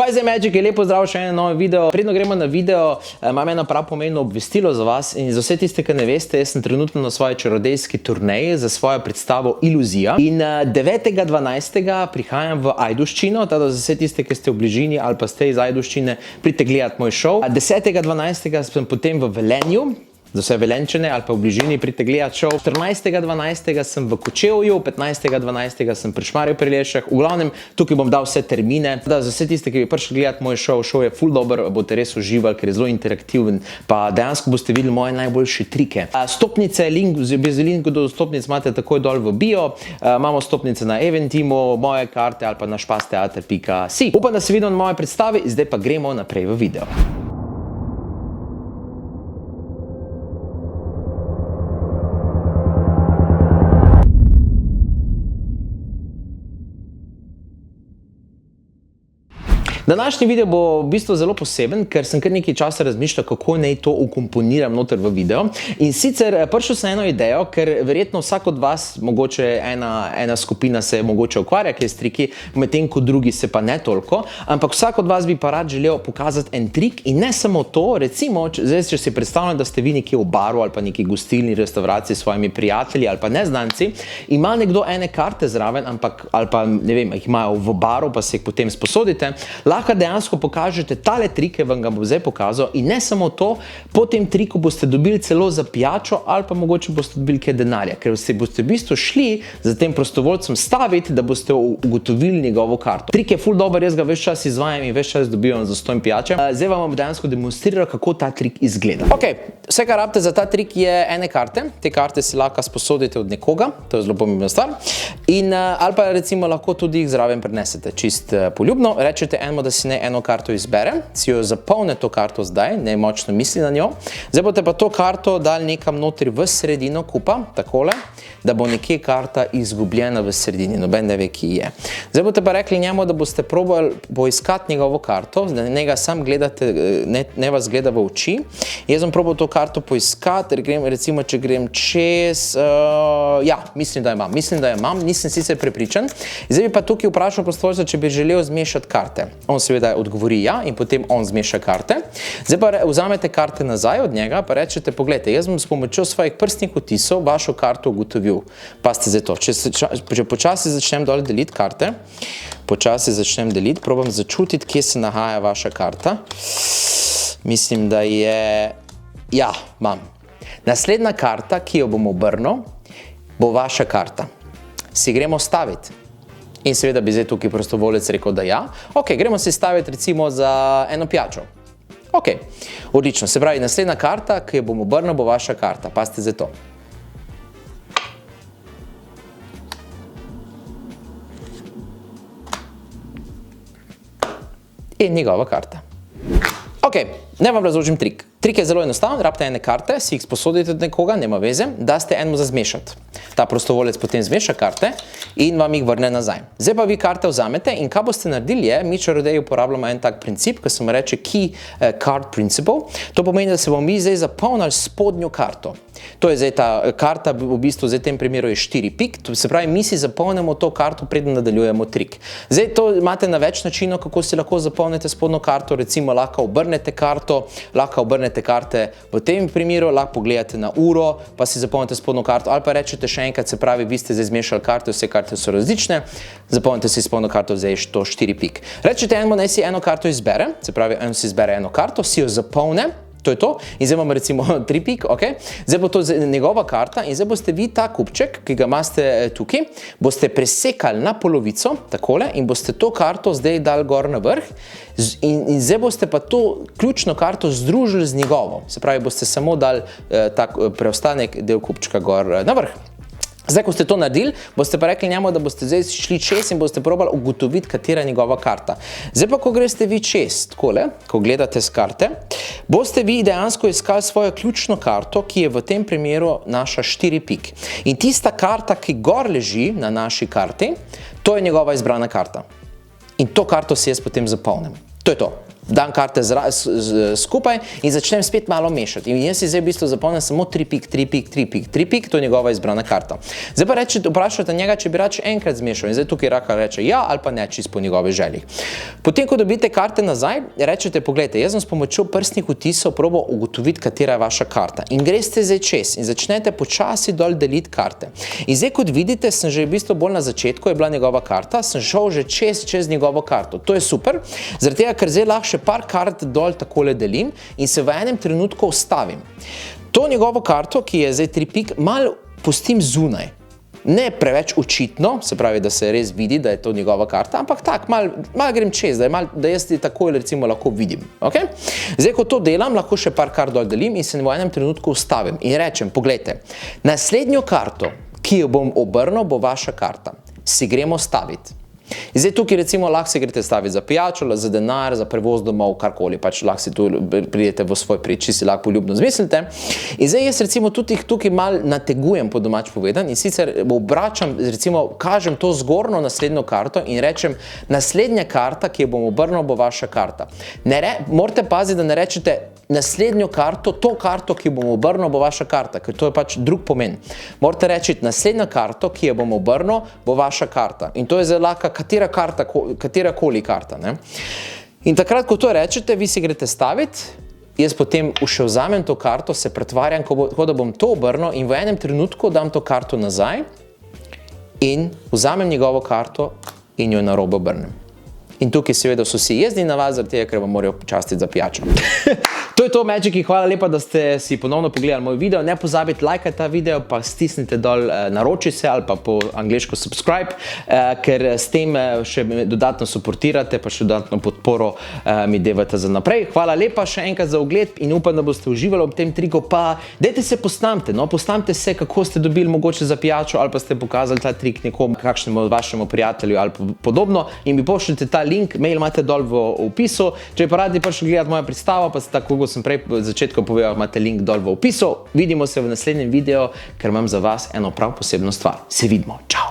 Kaj je zdaj Magic, je lepo zdrav, še en novi video. Predno gremo na video, imam eno prav pomembno obvestilo za vas in za vse tiste, ki ne veste, jaz sem trenutno na svoji čarodejski turneji za svojo predstavo Iluzija. In 9.12. prihajam v Ajdovščino, teda za vse tiste, ki ste v bližini ali pa ste iz Ajdovščine, pridite gledati moj šov. 10.12. sem potem v Velenju, za vse Velenčane ali pa v bližini pridite gledati šov. 14.12. sem v Kočevju, 15.12. sem pri Šmarju pri Jelšah. V glavnem, tukaj bom dal vse termine. Za vse tiste, ki bi prišli gledati moj šov, šov je ful dober, boste res uživali, ker je zelo interaktiven, pa dejansko boste videli moje najboljše trike. Stopnice, bez linku do stopnic imate takoj dol v bio. Imamo stopnice na Eventimu, moje karte ali pa na špasteater.si. Upam, da se vidimo na moje predstavi, zdaj pa gremo naprej v video. Današnji video bo v bistvu zelo poseben, ker sem kar nekaj časa razmišljal, kako naj to ukomponiram noter v video. In sicer prišel sem eno idejo, ker verjetno vsak od vas, mogoče ena skupina se mogoče ukvarja kaj s triki, medtem ko drugi se pa ne toliko, ampak vsak od vas bi pa rad želel pokazati en trik in ne samo to, recimo, zdaj če si predstavljam, da ste vi nekje v baru ali pa neki gostilni restavraciji s svojimi prijatelji ali pa neznanci, ima nekdo ene karte zraven, ampak, ali pa ne vem, jih imajo v baru, pa se jih potem sposodite, lahko dejansko pokažete tale trike, vam ga bom zdaj pokazal in ne samo to, po tem triku boste dobili celo za pijačo ali pa mogoče boste dobili kaj denarja, ker se boste v bistvu šli za tem prostovoljcem staviti, da boste ugotovili njegovo karto. Trik je ful dober, jaz ga ves čas izvajam in ves čas dobivam za stojn pijače. Zdaj vam bom dejansko demonstriral, kako ta trik izgleda. Ok, vse kar rabite za ta trik je ene karte. Te karte si lahko sposodite od nekoga, to je zelo pomembna stvar. In ali pa recimo lahko tudi jih zraven prinesete, čist poljubno. Rečete enemu, da si ne eno karto izbere, si jo zapolne to karto zdaj, ne močno misli na njo. Zdaj boste pa to karto dali nekam notri v sredino kupa, takole, da bo nekje karta izgubljena v sredini, noben ne ve, ki je. Zdaj boste pa rekli njemu, da boste probali poiskati njegovo karto, da njega sam gledate, ne vas gleda v oči. Jaz bom probal to karto poiskati, recimo, če grem čez, ja, mislim, da jo imam, nisem sicer prepričan. Zdaj bi pa tukaj vprašal prostovoljca, če bi želel zmešati karte. On seveda odgovori ja in potem on zmeša karte. Zdaj pa vzamete karte nazaj od njega, pa rečete, pogledajte, jaz bom s pomočjo svojih prstnih odtisov vašo karto ugotovil. Pazite zdaj to, če počasi začnem dol deliti karte, probam začutiti, kje se nahaja vaša karta. Mislim, da je, ja, imam. Naslednja karta, ki jo bom obrnil, bo vaša karta. Si gremo staviti. In seveda bi zdaj tukaj prostovoljec rekel, da ja. Ok, gremo se staviti recimo za eno pijačo. Ok, odlično. Se pravi, naslednja karta, ki jo bom obrnil, bo vaša karta. Pazite zdaj to. In njegova karta. Ok, ne vam razložim trik. Trik je zelo enostaven, rabite ene karte, si jih sposodite od nekoga, nema veze, da ste enemu za zmešati. Ta prostovoljec potem zmeša karte in vam jih vrne nazaj. Zdaj pa vi karte vzamete in kaj boste naredili je, mi čarodeji uporabljamo en tak princip, ki se mu reče Key Card Principle. To pomeni, da se bomo mi zdaj zapolnili spodnjo karto. To je zdaj ta karta, v bistvu zdaj v tem primeru je 4 pik, to se pravi, mi si zapolnimo to karto, preden nadaljujemo trik. Zdaj to imate na več načinov, kako si lahko zapolnite spodnjo karto, recimo lahko obrnete karto, lahko obrnete karte v tem primeru, lahko pogledate na uro, pa si zapolnite spodnjo karto, ali pa rečete še enkrat, se pravi, vi ste zdaj zmešali karte, vse karte so različne, zapolnite si spodnjo karto, zdaj je to 4 pik. Rečete enemu, naj si eno karto izbere, se pravi, en si izbere eno karto, si jo zapolne, to je to, in zdaj imamo recimo 3 pik, ok? Zdaj bo to njegova karta in zdaj boste vi ta kupček, ki ga imate tukaj, boste presekali na polovico, takole, in boste to karto zdaj dali gor na vrh in zdaj boste pa to ključno karto združili z njegovo. Se pravi, boste samo dali tak preostanek del kupčka gor na vrh. Zdaj, ko ste to naredili, boste pa rekli njemu, da boste zdaj šli čez in boste probali ugotoviti, katera je njegova karta. Zdaj pa, ko greste vi čez, takole, ko gledate z karte, boste vi dejansko iskali svojo ključno karto, ki je v tem primeru naša 4 pik. In tista karta, ki gor leži na naši karti, to je njegova izbrana karta. In to karto si jaz potem zapolnim. To je to. dam karte skupaj in začnem spet malo mešati. In jaz si zdaj v bistvu zapomnim samo 3 pik, 3 pik, 3 pik, 3 pik, to je njegova izbrana karta. Zdaj pa vprašate njega, če bi rad še enkrat zmešal in zdaj tukaj Raka reče ja ali pa ne, čist po njegovi želji. Potem, ko dobite karte nazaj, rečete, pogledajte, jaz sem s pomočjo prstnih odtisov probal ugotoviti, katera je vaša karta. In greste zdaj čez in začnete počasi dol deliti karte. In zdaj, kot vidite, sem že v bistvu bolj na začetku, je bila njegova karta, sem šel že čez njegovo karto. To je super, zaradi tega, ker zdaj lahko še par kart dol takole delim in se v enem trenutku ustavim. To njegovo karto, ki je zdaj 3 pik, malo pustim zunaj. Ne preveč očitno, se pravi, da se res vidi, da je to njegova karta, ampak tak, malo grem čez, da jaz ti takoj recimo lahko vidim. Okay? Zdaj, ko to delam, lahko še par kart dol delim in se v enem trenutku ustavim in rečem, pogledajte, naslednjo karto, ki jo bom obrnil, bo vaša karta. Si gremo staviti. In zdaj tukaj recimo lahko se greste staviti za pijačo, za denar, za prevoz domov, karkoli, pač lahko si tu pridete v svoj priči, si lahko poljubno zmislite. In zdaj jaz recimo tudi tukaj malo nategujem po domač povedan in sicer obračam, recimo kažem to zgornjo naslednjo karto in rečem, naslednja karta, ki jo bom obrnil, bo vaša karta. Morate paziti, da ne rečete naslednjo karto, to karto, ki jo bom obrnil, bo vaša karta, ker to je pač drug pomen. Morate reči, naslednja karto, ki jo bom obrnil, bo vaša karta. In to je zdaj lahko katerakoli karta. Ne? In takrat, ko to rečete, vi si greste staviti, jaz potem še vzamem to karto, se pretvarjam, kot da bom to obrnil in v enem trenutku dam to karto nazaj in vzamem njegovo karto in jo narobe obrnem. In tukaj seveda so vsi jezni na vas, zaradi tega, ker vam morajo počastiti za pijačo. To je to, Magiki, hvala lepa, da ste si ponovno pogledali moj video. Ne pozabite lajkati ta video, pa stisnite dol naroči se ali pa po angleško subscribe, ker s tem še dodatno suportirate, pa še dodatno podporo mi devate za naprej. Hvala lepa še enkrat za ogled in upam, da boste uživali ob tem triku, pa dajte se posnamte, no, posnamte se, kako ste dobili mogoče za pijačo ali pa ste pokazali ta trik nekomu, kakšnemu vašemu prijatelju ali podobno in mi pošljite ta link, mail imate dol v opisu. Če pa radi prišli gledati mojo predstavo, pa tako, kot sem prej v začetku povedal, imate link dol v opisu. Vidimo se v naslednjem videu, ker imam za vas eno prav posebno stvar. Se vidimo. Čau!